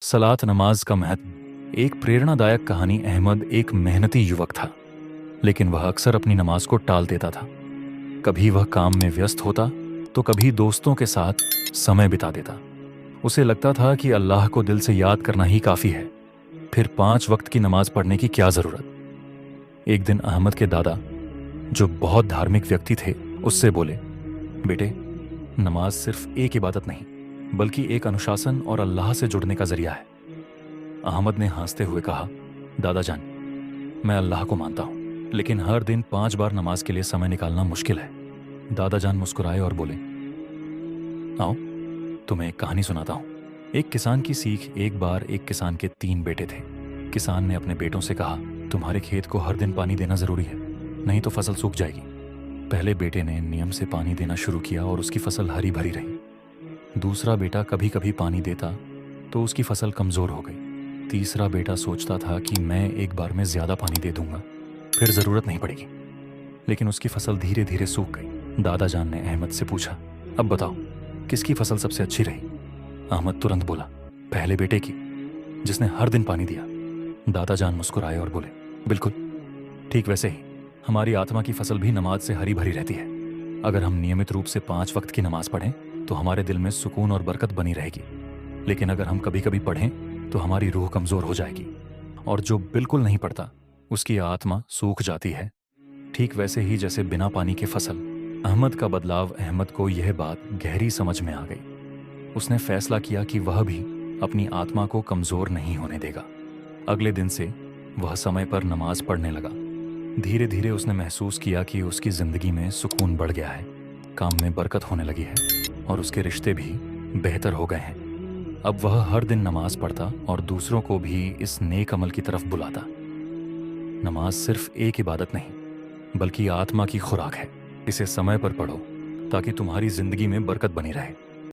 सलात नमाज का महत्व। एक प्रेरणादायक कहानी। अहमद एक मेहनती युवक था, लेकिन वह अक्सर अपनी नमाज को टाल देता था। कभी वह काम में व्यस्त होता तो कभी दोस्तों के साथ समय बिता देता। उसे लगता था कि अल्लाह को दिल से याद करना ही काफी है, फिर 5 वक्त की नमाज पढ़ने की क्या जरूरत। एक दिन अहमद के दादा, जो बहुत धार्मिक व्यक्ति थे, उससे बोले, बेटे, नमाज सिर्फ एक इबादत नहीं बल्कि एक अनुशासन और अल्लाह से जुड़ने का जरिया है। अहमद ने हंसते हुए कहा, दादा जान, मैं अल्लाह को मानता हूं, लेकिन हर दिन 5 बार नमाज के लिए समय निकालना मुश्किल है। दादा जान मुस्कुराए और बोले, आओ तुम्हें एक कहानी सुनाता हूं। एक किसान की सीख। एक बार एक किसान के 3 बेटे थे। किसान ने अपने बेटों से कहा, तुम्हारे खेत को हर दिन पानी देना जरूरी है, नहीं तो फसल सूख जाएगी। पहले बेटे ने नियम से पानी देना शुरू किया और उसकी फसल हरी भरी रही। दूसरा बेटा कभी कभी पानी देता तो उसकी फसल कमजोर हो गई। तीसरा बेटा सोचता था कि मैं एक बार में ज्यादा पानी दे दूंगा, फिर जरूरत नहीं पड़ेगी, लेकिन उसकी फसल धीरे धीरे सूख गई। दादा जान ने अहमद से पूछा, अब बताओ किसकी फसल सबसे अच्छी रही। अहमद तुरंत बोला, पहले बेटे की, जिसने हर दिन पानी दिया। दादा जान मुस्कुराए और बोले, बिल्कुल ठीक वैसे ही हमारी आत्मा की फसल भी नमाज से हरी भरी रहती है। अगर हम नियमित रूप से 5 वक्त की नमाज पढ़ें तो हमारे दिल में सुकून और बरकत बनी रहेगी, लेकिन अगर हम कभी कभी पढ़ें तो हमारी रूह कमजोर हो जाएगी, और जो बिल्कुल नहीं पढ़ता उसकी आत्मा सूख जाती है, ठीक वैसे ही जैसे बिना पानी के फसल। अहमद का बदलाव। अहमद को यह बात गहरी समझ में आ गई। उसने फैसला किया कि वह भी अपनी आत्मा को कमजोर नहीं होने देगा। अगले दिन से वह समय पर नमाज पढ़ने लगा। धीरे धीरे उसने महसूस किया कि उसकी जिंदगी में सुकून बढ़ गया है, काम में बरकत होने लगी है और उसके रिश्ते भी बेहतर हो गए हैं। अब वह हर दिन नमाज पढ़ता और दूसरों को भी इस नेक अमल की तरफ बुलाता। नमाज सिर्फ एक इबादत नहीं बल्कि आत्मा की खुराक है। इसे समय पर पढ़ो ताकि तुम्हारी जिंदगी में बरकत बनी रहे।